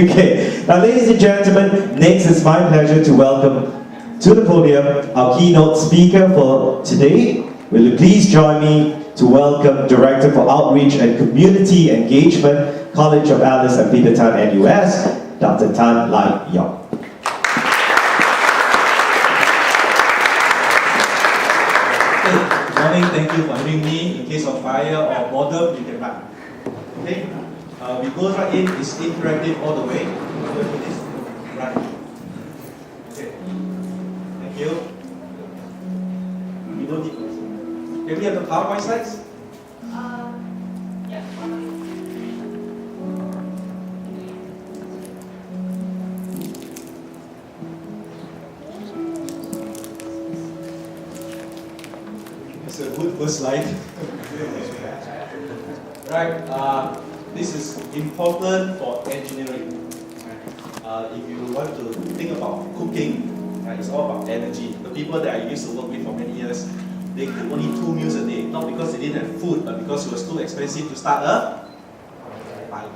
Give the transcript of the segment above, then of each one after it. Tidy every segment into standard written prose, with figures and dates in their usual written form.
Okay, now ladies and gentlemen, next it's my pleasure to welcome to the podium our keynote speaker for today. Will you please join me to welcome Director for Outreach and Community Engagement, College of Alice and Peter Tan NUS, Dr. Tan Lai Yong. Good morning, thank you for having me. In case of fire or boredom, you can run. Okay, we go right in, it's interactive all the way. Right. Okay, thank you. We don't need. Can we have the PowerPoint slides? Yeah. It's a good first slide. Right, this is important for engineering. If you want to think about cooking, it's all about energy. The people that I used to work with for many years, they could only 2 meals a day, not because they didn't have food, but because it was too expensive to start a fire.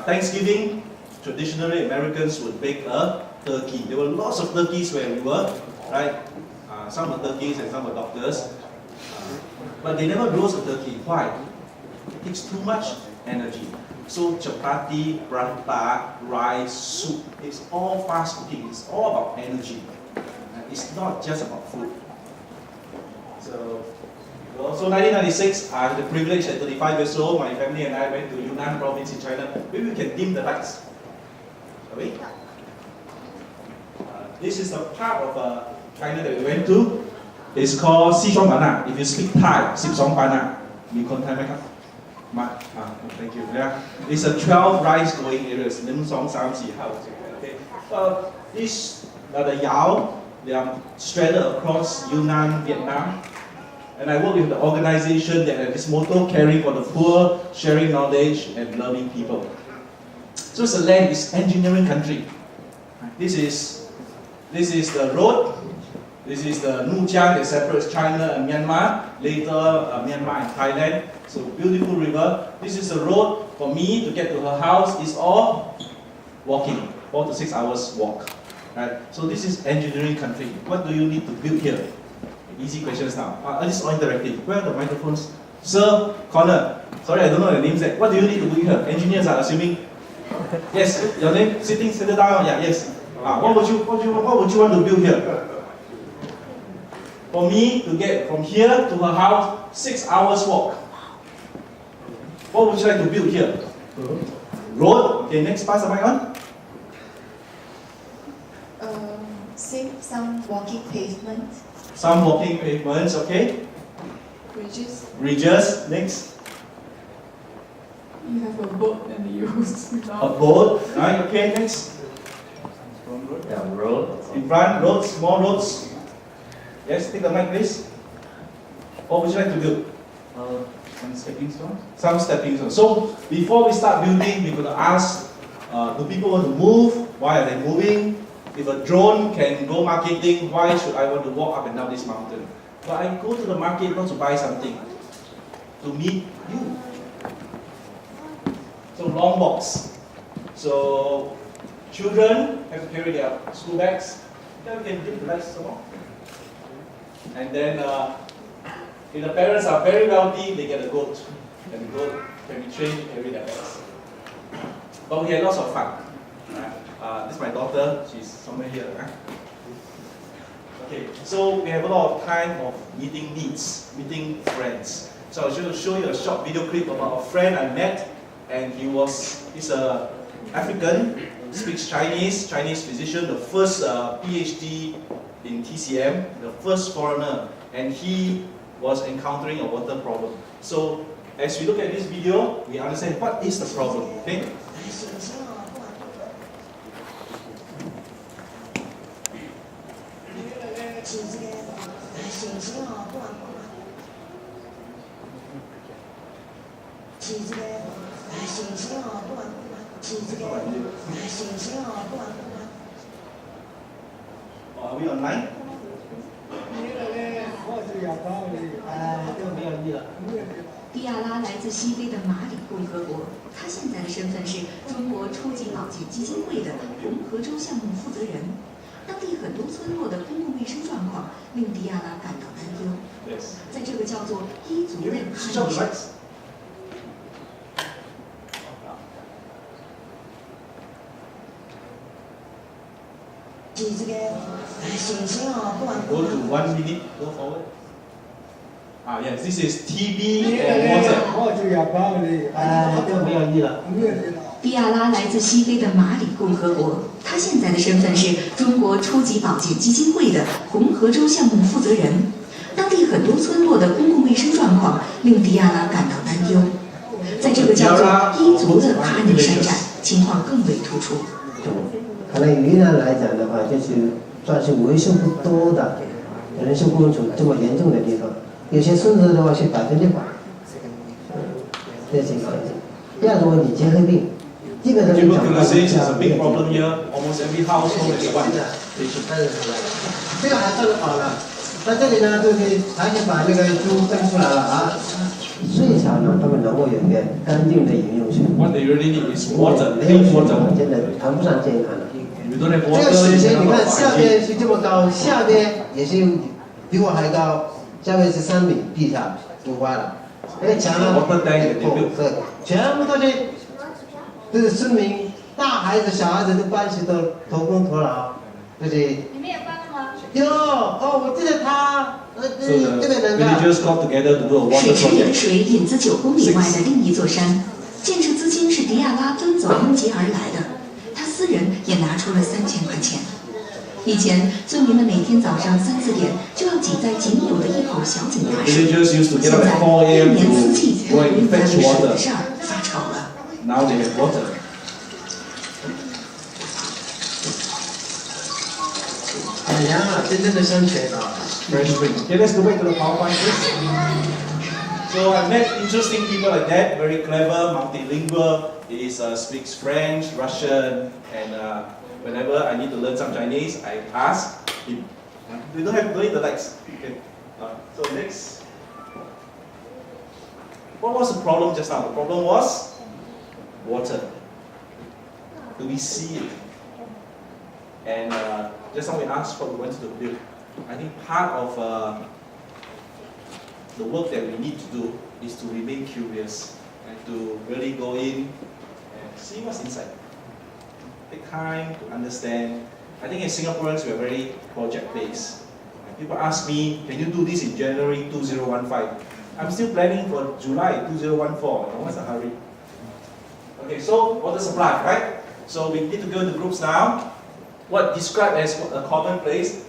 Thanksgiving, traditionally Americans would bake a turkey. There were lots of turkeys where we were, right? Some were turkeys and some were doctors. But they never roast a turkey. Why? It takes too much energy. So chapati, prata, rice, soup, it's all fast cooking. It's all about energy. It's not just about food. So 1996, I had the privilege at 35 years old, my family and I went to Yunnan province in China. Maybe we can dim the lights. Shall we? This is the part of China that we went to. It's called Sichuan Bana. If you speak Thai, Sichuan Bana. You can Thai, thank you. Yeah. It's a 12 rice growing areas. Okay. These are the Yao. They are spread across Yunnan, Vietnam. And I work with the organization that has this motto, caring for the poor, sharing knowledge, and loving people. So it's a land, it's engineering country. This is the road. This is the Nujiang that separates China and Myanmar, later Myanmar and Thailand. So beautiful river. This is the road for me to get to her house. It's all walking, 4 to 6 hours walk. Right? So this is engineering country. What do you need to build here? Easy questions now. This is all interactive. Where are the microphones? Sir, corner. Sorry, I don't know the names yet. What do you need to build here? Engineers are assuming. Yes, your name? Sitting down. Yeah, yes. What would you want to build here? For me to get from here to her house, 6 hours walk. What would you like to build here? Road. Okay, next, pass the mic on. Some walking pavements. Some walking pavements, okay. Bridges. Bridges, next. You have a boat and you use A boat, right, okay, next. Yeah, road. In front, roads, more roads. Yes, take the mic, please. What would you like to build? Some stepping stones. Some stepping stones. So, before we start building, we're going to ask, do people want to move? Why are they moving? If a drone can go marketing, why should I want to walk up and down this mountain? But I go to the market not to buy something, to meet you. So long walks. So children have to carry their school bags. Then we can dim the lights some more. And then if the parents are very wealthy, they get a goat. And the goat can be trained to carry their bags. But we had lots of fun. This is my daughter, she's somewhere here. Okay, so we have a lot of time of meeting needs, meeting friends. So I was going to show you a short video clip about a friend I met, and he's a African, speaks Chinese physician, the first PhD in TCM, the first foreigner, and he was encountering a water problem. So as we look at this video, we understand what is the problem. Okay? Are we online? 蒂亚拉来自西非的马里共和国，他现在的身份是中国保健基金会的红河州项目负责人。当地很多村落的公共卫生状况令迪亚拉感到担忧。在这个叫做伊族的哈尼省。这个信息哦，不管 Go to 1 minute, go forward. Yes, this is TB and water. 就没有意了。迪亚拉来自西非的马里共和国，他现在的身份是中国初级保健基金会的红河州项目负责人。当地很多村落的公共卫生状况令迪亚拉感到担忧。在这个叫做伊族的哈尼山寨，情况更为突出。可能云南来讲的话，就是算是为数不多的人口工程这么严重的地方。有些村子的话是100%，这情况。第二个问题，结核病。 Tuberculosis is a big problem here. Almost every household has one patient. 这个还算好了。那这里呢，就是还是把那个猪分出来了啊。最少呢，他们能够有一个干净的饮用水。What they really need is water, 没有 clean 水 water. 真的谈不上健康了。 If you don't have 这 water, 个水 you 线你 cannot 看下 hygiene. 边是这么高，下边也是比我还高，下面是3米，地下堵坏了。那个墙呢，全部都是村民，大孩子、小孩子都搬起都头工头脑，就是。你们也搬了吗？有哦，我记得他这个人 Villagers got together to do a water 水池里的 project. 水引自9公里外的另一座山，建设资金是迪亚拉奔走拥挤而来的，他私人也拿出了3000块钱。以前，村民们每天早上3、4点就要挤在仅有的一口小井打水， Villagers used to 现 get up 在 at 4 a.m. 1年4季 to 都 go 不用 and 担 fetch 水的 water. 事儿发愁了。 Now they have water. 海洋啊，真正的山泉啊。 Fresh spring. Okay, let's go back to the PowerPoint, please. So I met interesting people like that, very clever, multilingual. He speaks French, Russian, and whenever I need to learn some Chinese, I ask him. We don't need the lights. Okay. So next. What was the problem just now? The problem was water. Do we see it? And just now we asked what we wanted to build. I think part of the work that we need to do is to remain curious and to really go in and see what's inside. Take time to understand. I think as Singaporeans, we are very project-based. People ask me, can you do this in January 2015? I'm still planning for July 2014. What's the hurry? Okay, so water supply, right? So we need to go into groups now. What described as a common place?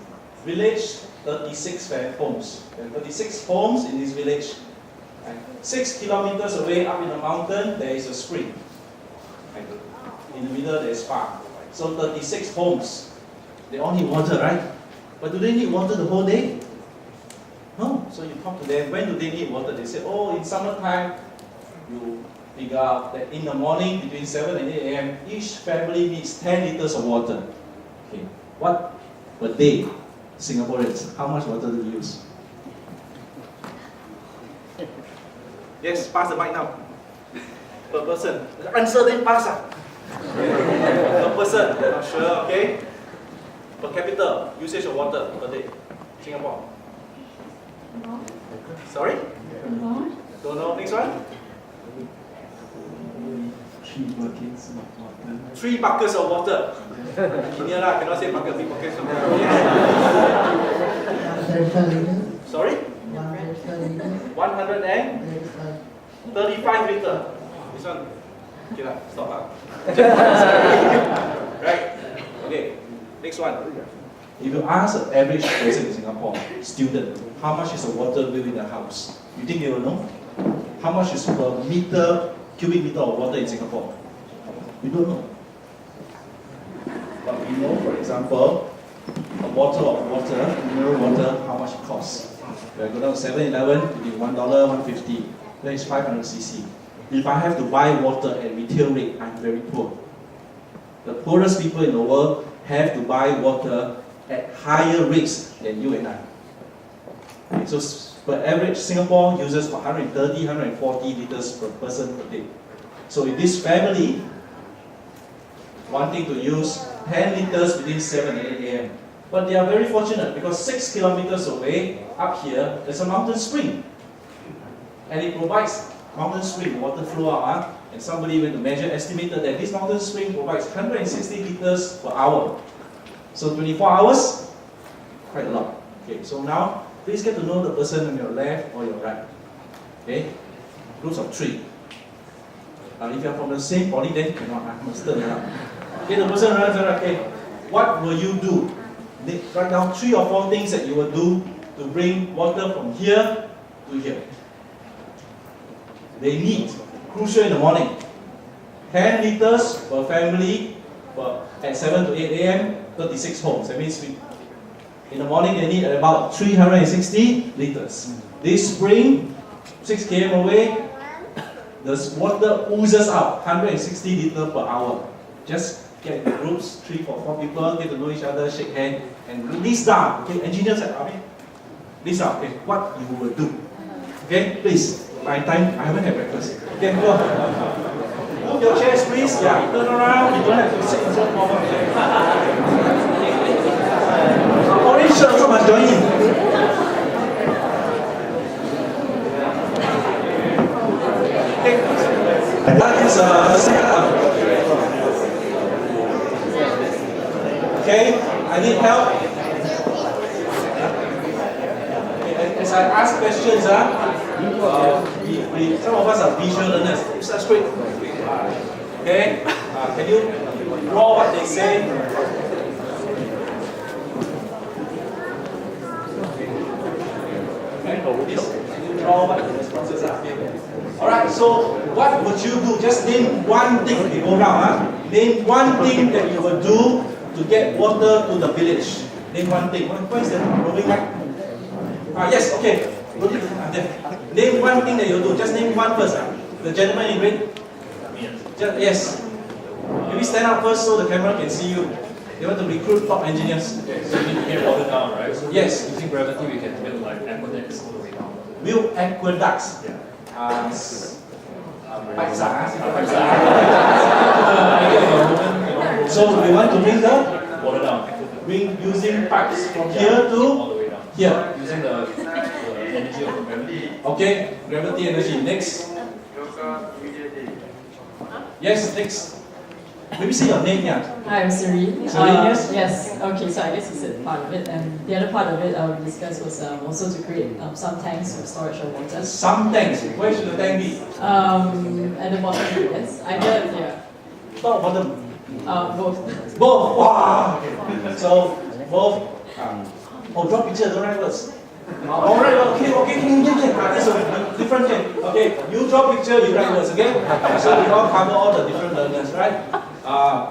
Village, 36 homes. There are 36 homes in this village. 6 kilometers away up in the mountain, there is a spring. In the middle, there is farm. So 36 homes. They all need water, right? But do they need water the whole day? No. So you talk to them, when do they need water? They say, oh, in summertime, you figure out that in the morning between 7 and 8 a.m., each family needs 10 liters of water. Okay. What per day, Singaporeans, how much water do we use? Yes, pass the mic now. Per person. Answer then pass. Per person, not sure, okay? Per capita, usage of water per day, Singapore. Sorry? Don't know. Next one? 3 buckets of water. Ini lah, cannot say bucket, 3 buckets of water. Sorry? 135 liter. This one. Okay lah, stop lah. Right? Okay. Next one. If you ask an average person in Singapore, student, how much is the water bill in the house? You think they will know? How much is per cubic meter of water in Singapore? We don't know. But we know, for example, a bottle of water, mineral water, how much it costs. If I go down to 7-Eleven, it will be $1, $1.50. That is 500 cc. If I have to buy water at retail rate, I'm very poor. The poorest people in the world have to buy water at higher rates than you and I. Okay, so per average, Singapore uses 130, 140 liters per person per day. So in this family, wanting to use 10 liters within 7 and 8 a.m. But they are very fortunate because 6 kilometers away, up here, there's a mountain spring. And it provides mountain spring water flow out. And somebody went to measure, estimated that this mountain spring provides 160 liters per hour. So 24 hours, quite a lot. Okay, so now please get to know the person on your left or your right. Okay, groups of 3. If you are from the same body, then you cannot. I must turn around. Okay, the person runs around. Okay, what will you do? Write down 3 or 4 things that you will do to bring water from here to here. They need, crucial in the morning, 10 liters per family at 7 to 8 a.m., 36 homes. That means in the morning they need about 360 liters. This spring, 6 km away, the water oozes out 160 liters per hour. Just get in groups, 3 or 4 people, get to know each other, shake hands, and list down. Okay, engineers at Army, list down. Okay, what you will do. Okay, please. My time, I haven't had breakfast. Okay, go. Move your chairs, please. Yeah, turn around. You don't have to sit in so formal. Orange shirt also must join in. Okay. That is okay, I need help. Okay, as I ask questions, some of us are visual learners. That's great. Okay, can you draw what they say? Okay, draw what the responses are. All right. So, what would you do? Just name one thing. We go round. Name one thing that you will do to get water to the village. Name one thing. What is the roving light? Yes. Okay. Name one thing that you do. Just name one first. The gentleman in red. Yes. Maybe stand up first so the camera can see you. They want to recruit top engineers. Okay, so we need to get water down, right? So yes. Using gravity, we can build like aqueducts all the way down. Build aqueducts. Yeah. So we want to bring the water down. Bring using pipes from here to all the way down. here. Using the energy of gravity. Okay, gravity energy. Next. Yes, next. Maybe say your name, yeah. Hi, I'm Serene. Serene, yes? Yes. Okay, so I guess you said part of it, and the other part of it I would discuss was also to create some tanks for storage of water. Some tanks. Where should the tank be? At the bottom, yes. Either, yeah. Top, bottom. Both. Both. Wow. Okay. So both. Draw picture. Don't write words. All right. Okay. That's a different thing. Okay. You draw picture. You write words. Okay. So we all cover all the different learners, right?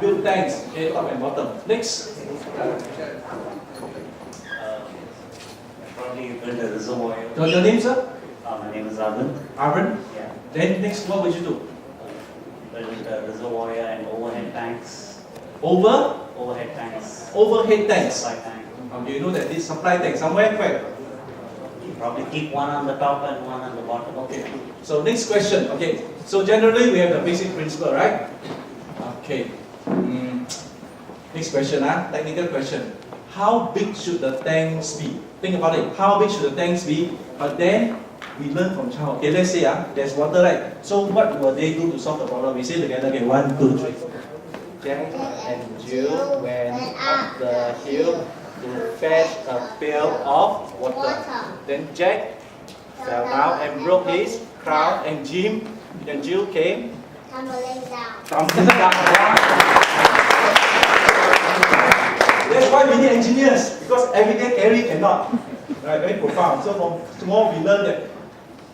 Build tanks. Okay. Top and bottom. Next. Probably build a reservoir. Your name, sir? My name is Arvind. Arvind. Yeah. Then next, what would you do? Build a reservoir and overhead tanks. Overhead tanks. Supply tank. You know that this supply tank somewhere, where? Probably keep one on the top and one on the bottom. Okay. So next question. Okay. So generally we have the basic principle, right? Okay. Next question, technical question. How big should the tanks be? Think about it. How big should the tanks be? But then we learn from child. Okay, let's say there's water, right? So what will they do to solve the problem? We say together. Okay, 1, 2, 3. Jack and Jill went up the hill to fetch a pail of water. Then Jack fell down and broke his crown, and Jim and Jill came tumbling down. That's why we need engineers, because everyday carry cannot. Right, very profound. So from small we learned that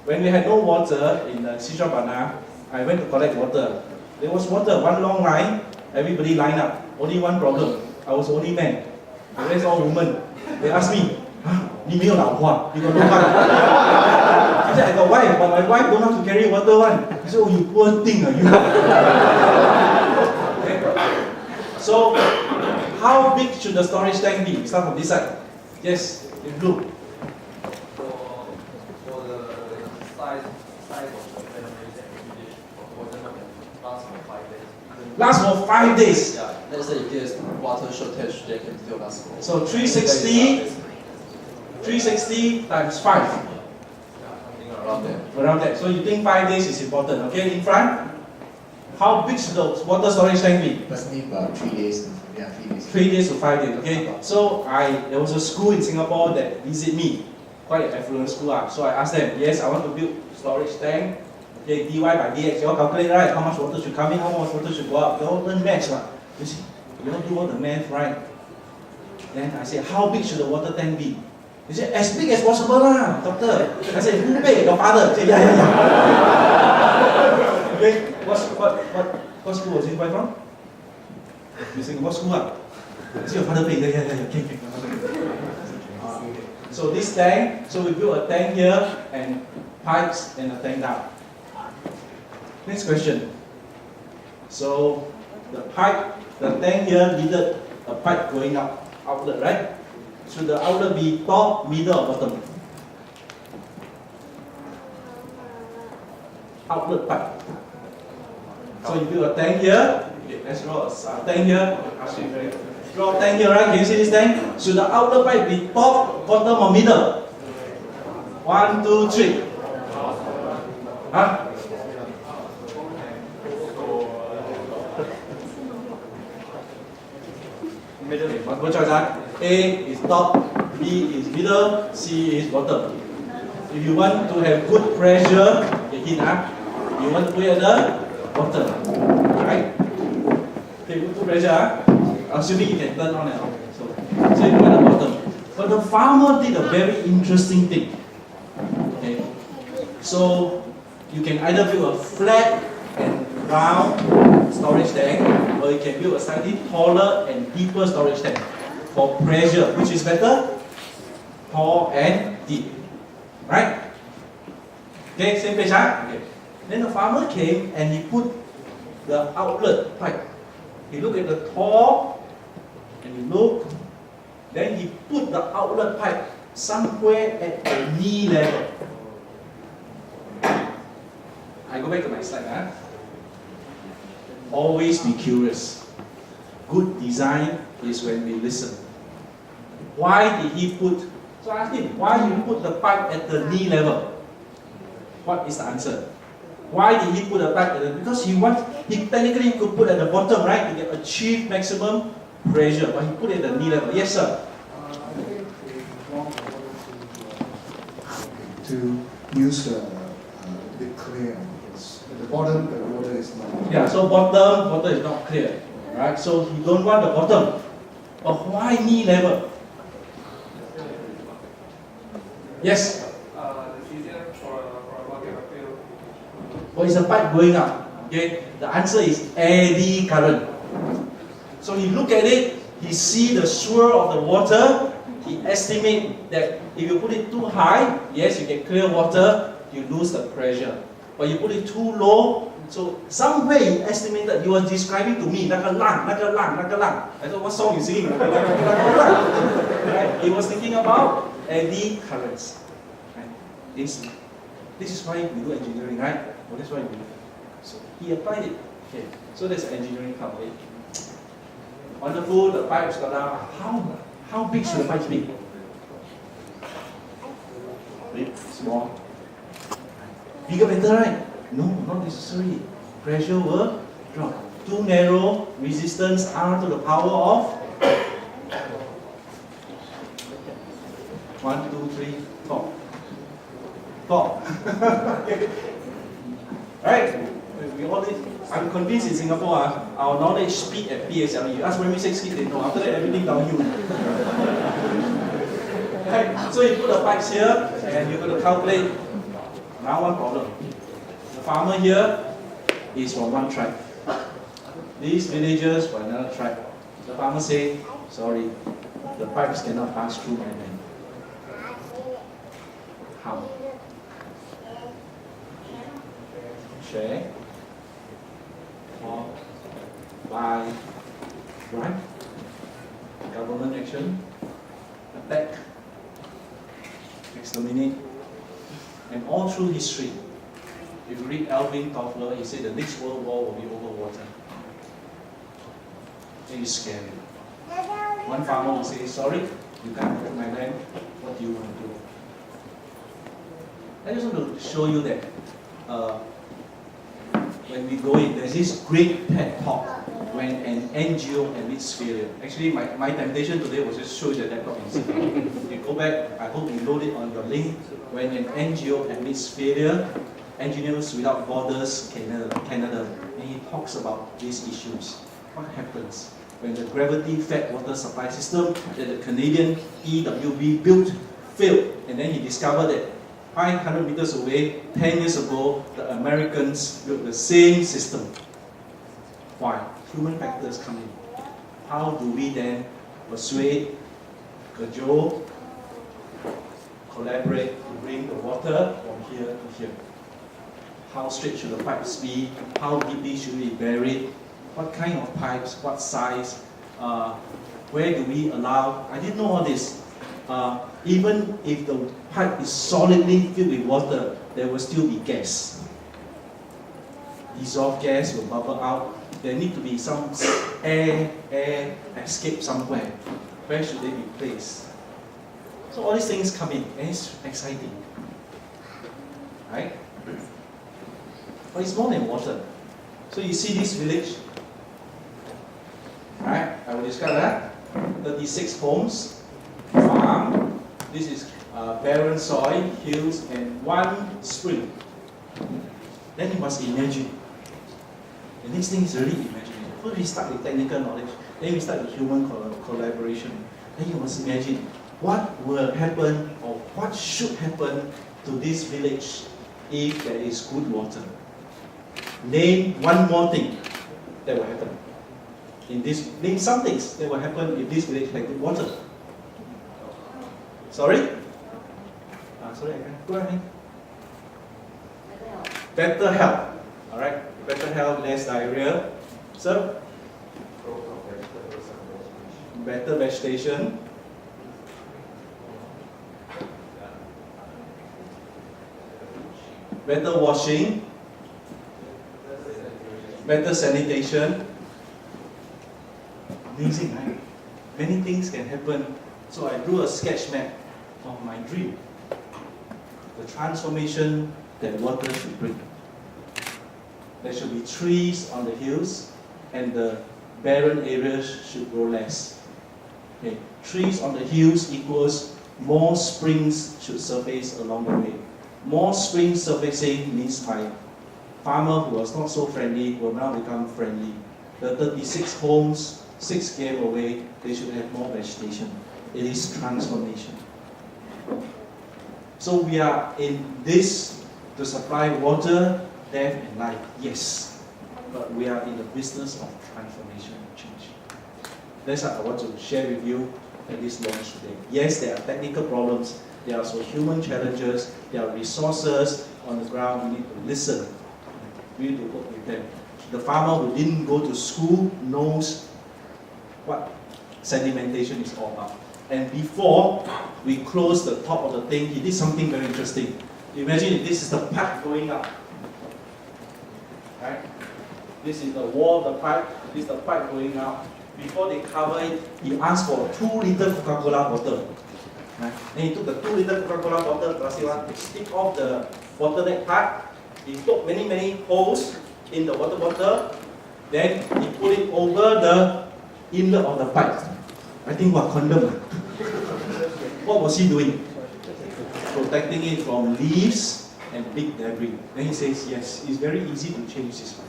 when we had no water in Sichuan Bana, I went to collect water. There was water, one long line, everybody lined up. Only one problem, I was the only man. The rest all women. They asked me, you got no wife? I said, I got wife, but my wife don't have to carry water one. I said, oh, you poor thing, you. Okay. So, how big should the storage tank be? We start from this side. Yes, in blue. For the size of the family that you did, for them can last for 5 days. Last for 5 days. Yeah, let's say if there's water shortage, they can still last for. So 360 times 5. Around there. Around that. So you think 5 days is important, okay? In front, how big should the water storage tank be? Personally, about 3 days. Yeah, 3 days. 3 days to 5 days, okay? So there was a school in Singapore that visited me, quite an affluent school. So I asked them, yes, I want to build storage tank. Okay, dy by dx, you all calculate, right? How much water should come in, how much water should go out. You all learn maths, right? You see, you all do all the math, right? Then I said, how big should the water tank be? He said, as big as possible lah, doctor. I said, who pay? Your father. He said, yeah. Okay, what school was he quite from? You Singapore school ah? I said, your father pay. Yeah, okay. So this tank, so we built a tank here and pipes and a tank down. Next question. So the tank here needed a pipe going up, outlet, right? Should the outlet be top, middle, or bottom? Outlet pipe. So you build a tank here. Okay, let's draw a tank here. Draw a tank here, right? Can you see this tank? Should the outlet pipe be top, bottom, or middle? 1, 2, 3. Huh? Multiple choice, huh? A is top, B is middle, C is bottom. If you want to have good pressure, you want to put it at the bottom, right? Okay, good pressure, assuming you can turn on and off. So you put at the bottom. But the farmer did a very interesting thing. Okay, so you can either build a flat and round storage tank, or you can build a slightly taller and deeper storage tank. For pressure, which is better? Tall and deep. Right? Okay, same page, huh? Okay. Then the farmer came and he put the outlet pipe. He looked at the tall and he looked. Then he put the outlet pipe somewhere at the knee level. I go back to my slide, huh? Always be curious. Good design is when we listen. Why did he put, so I asked him, why did you put the pipe at the knee level? What is the answer? Why did he put the pipe at the, because he technically could put at the bottom, right, to achieve maximum pressure, but he put it at the knee level. Yes, sir? To use the bit clear. At the bottom, the water is not. Yeah, so bottom, water is not clear. Right? So you don't want the bottom. But why knee level? Yes? It's easier for water to fill. Or is the pipe going up? Okay? The answer is eddy current. So he look at it, he see the swirl of the water, he estimate that if you put it too high, yes, you get clear water, you lose the pressure. But you put it too low, so somewhere he estimated, he was describing to me, 那个浪. I thought, what song you singing? Right? He was thinking about eddy currents. Right? This is why we do engineering, right? Well, that's why we do. So he applied it. Okay. So that's engineering club. Okay? Wonderful, the pipes got down. How big should the pipes be? Big, small. Bigger better, right? No, not necessary. Pressure will drop. Too narrow, resistance R to the power of 1, 2, 3, 4. 4. Right? We all did. I'm convinced in Singapore, our knowledge speed at PSLE. You ask primary 6 kids, they know. After that, everything downhill. Right? So you put the pipes here, and you're going to calculate. Now one problem. The farmer here is from one tribe. These villagers from another tribe. The farmer say, sorry, the pipes cannot pass through my land. How? Share. 4, 5, right? Government action, attack, exterminate, and all through history. If you read Alvin Toffler, he said the next world war will be over water. then it's scary. One farmer will say, sorry, you can't hold my land, what do you want to do? I just want to show you that when we go in, there's this great TED talk when an NGO admits failure. Actually, my temptation today was just show you the laptop incident. If you go back, I hope you load it on your link. When an NGO admits failure, Engineers Without Borders Canada, and he talks about these issues. What happens when the gravity-fed water supply system that the Canadian EWB built failed, and then he discovered that 500 meters away, 10 years ago, the Americans built the same system. Why? Human factors come in. How do we then persuade, cajole, collaborate to bring the water from here to here? How straight should the pipes be? How deeply should we bury it? What kind of pipes? What size? Where do we allow? I didn't know all this. Even if the pipe is solidly filled with water, there will still be gas. Dissolved gas will bubble out. There need to be some air escape somewhere. Where should they be placed? So all these things come in, and it's exciting. Right? But it's more than water. So you see this village, right? I will describe that. 36 homes, farm. This is barren soil, hills, and one spring. Then you must imagine. The next thing is really imagination. First we start with technical knowledge, then we start with human collaboration. Then you must imagine what will happen or what should happen to this village if there is good water. Name one more thing that will happen. Name some things that will happen if this village had good water. Sorry? Sorry, I can't. Go ahead. Better health. Alright? Better health, less diarrhea. Sir? Better vegetation. Better washing. Better sanitation. Amazing, right? Many things can happen. So I drew a sketch map of my dream. The transformation that water should bring. There should be trees on the hills, and the barren areas should grow less. Okay. Trees on the hills equals more springs should surface along the way. More springs surfacing means my farmer who was not so friendly will now become friendly. The 36 homes, 6 km away, they should have more vegetation. It is transformation. So we are in this to supply water, death and life, yes. But we are in the business of transformation and change. That's what I want to share with you at this launch today. Yes, there are technical problems, there are also human challenges, there are resources on the ground, we need to listen. We need to work with them. The farmer who didn't go to school knows what sedimentation is all about. And before we close the top of the thing, he did something very interesting. Imagine if this is the pipe going up. Right? This is the wall of the pipe, this is the pipe going up. Before they cover it, he asked for 2-liter Coca-Cola bottle. Right? And he took the 2-liter Coca-Cola bottle, plastic one, he stick off the bottleneck pipe. He put many holes in the water bottle. Then he put it over the inlet of the pipe. I think what condom. What was he doing? Protecting it from leaves and big debris. Then he says, yes, it's very easy to change this one.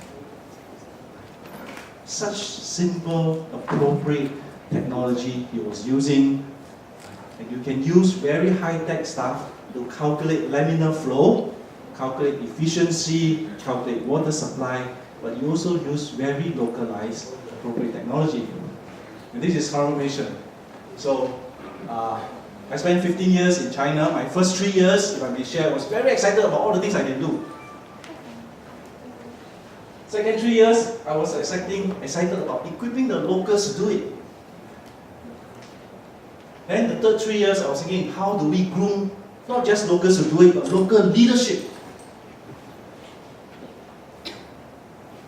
Such simple, appropriate technology he was using. And you can use very high-tech stuff to calculate laminar flow, calculate efficiency, calculate water supply, but you also use very localized, appropriate technology. And this is transformation. So, I spent 15 years in China. My first 3 years, if I may share, I was very excited about all the things I can do. Second 3 years, I was excited about equipping the locals to do it. Then the third 3 years, I was thinking, how do we groom not just locals to do it, but local leadership?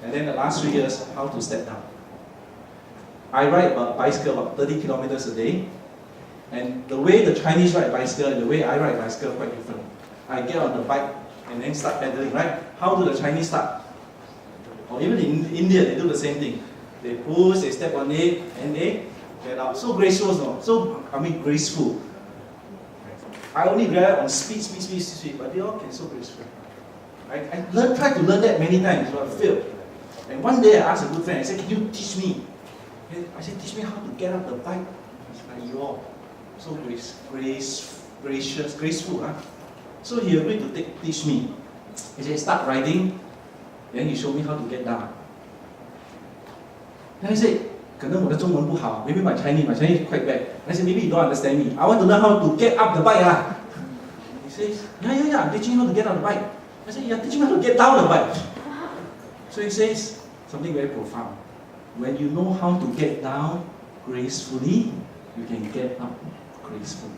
And then the last 3 years, how to step down. I ride a bicycle about 30 kilometers a day. And the way the Chinese ride bicycle and the way I ride bicycle are quite different. I get on the bike and then start pedaling, right? How do the Chinese start? Or even in India, they do the same thing. They push, they step on it, and they get out. So graceful, no? Graceful. I only grab on speed, but they all can so graceful. I tried to learn that many times, but I failed. And one day I asked a good friend, I said, can you teach me? I said, teach me how to get out the bike. He's like, you all. So gracious, graceful. Huh? So he agreed to teach me. He said, start riding. Then he showed me how to get down. Then I said, 可能我的中文不好, maybe my Chinese quite bad. I said, maybe you don't understand me. I want to learn how to get up the bike. He says, yeah, I'm teaching you how to get on the bike. I said, you're teaching me how to get down the bike. So he says something very profound. When you know how to get down gracefully, you can get up gracefully.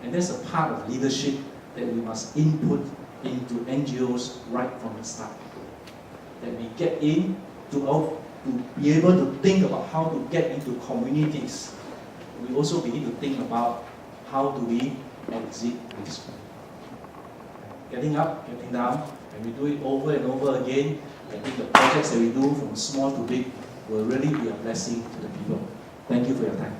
And that's a part of leadership that we must input into NGOs right from the start. That we get in to be able to think about how to get into communities. We also begin to think about how do we exit gracefully. Getting up, getting down, and we do it over and over again. I think the projects that we do from small to big will really be a blessing to the people. Thank you for your time.